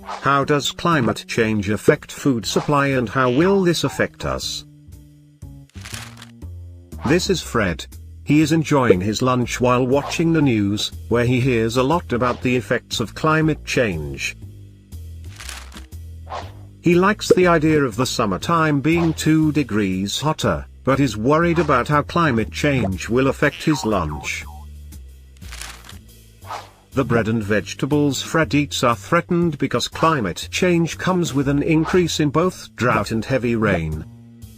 How does climate change affect food supply, and how will this affect us? This is Fred. He is enjoying his lunch while watching the news, where he hears a lot about the effects of climate change. He likes the idea of the summertime being 2 degrees hotter, but is worried about how climate change will affect his lunch. The bread and vegetables Fred eats are threatened because climate change comes with an increase in both drought and heavy rain.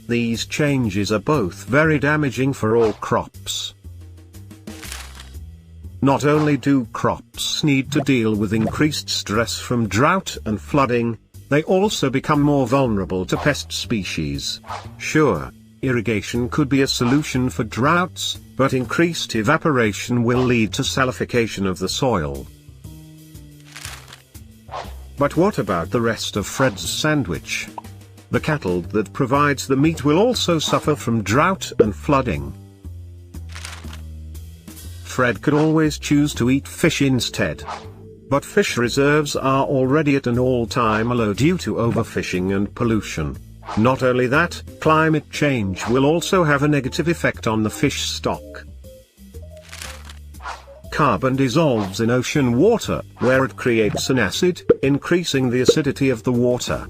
These changes are both very damaging for all crops. Not only do crops need to deal with increased stress from drought and flooding, they also become more vulnerable to pest species. Sure, irrigation could be a solution for droughts, but increased evaporation will lead to salification of the soil. But what about the rest of Fred's sandwich? The cattle that provides the meat will also suffer from drought and flooding. Fred could always choose to eat fish instead. But fish reserves are already at an all-time low due to overfishing and pollution. Not only that, climate change will also have a negative effect on the fish stock. Carbon dissolves in ocean water, where it creates an acid, increasing the acidity of the water.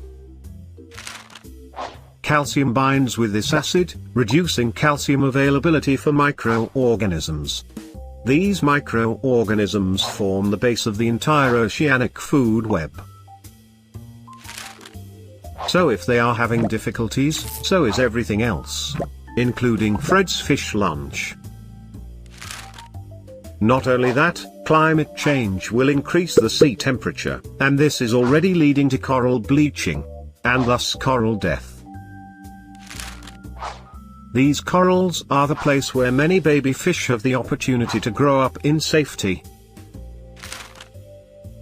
Calcium binds with this acid, reducing calcium availability for microorganisms. These microorganisms form the base of the entire oceanic food web. So if they are having difficulties, so is everything else, including Fred's fish lunch. Not only that, climate change will increase the sea temperature, and this is already leading to coral bleaching, and thus coral death. These corals are the place where many baby fish have the opportunity to grow up in safety.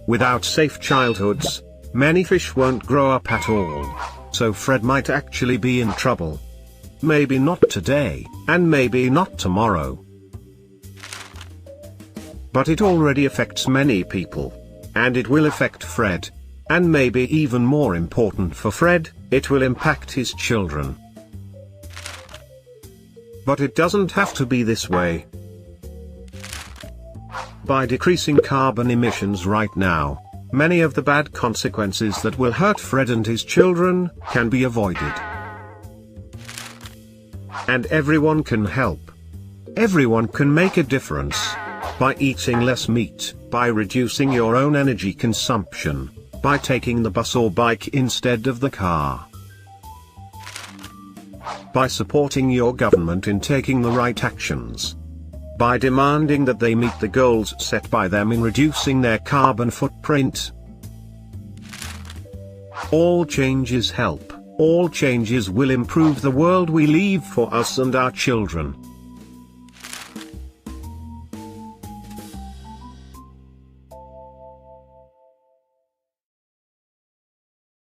Without safe childhoods, many fish won't grow up at all. So Fred might actually be in trouble. Maybe not today, and maybe not tomorrow. But it already affects many people. And it will affect Fred. And maybe even more important for Fred, it will impact his children. But it doesn't have to be this way. By decreasing carbon emissions right now, many of the bad consequences that will hurt Fred and his children can be avoided. And everyone can help. Everyone can make a difference. By eating less meat, by reducing your own energy consumption, by taking the bus or bike instead of the car. By supporting your government in taking the right actions. By demanding that they meet the goals set by them in reducing their carbon footprint. All changes help. All changes will improve the world we leave for us and our children.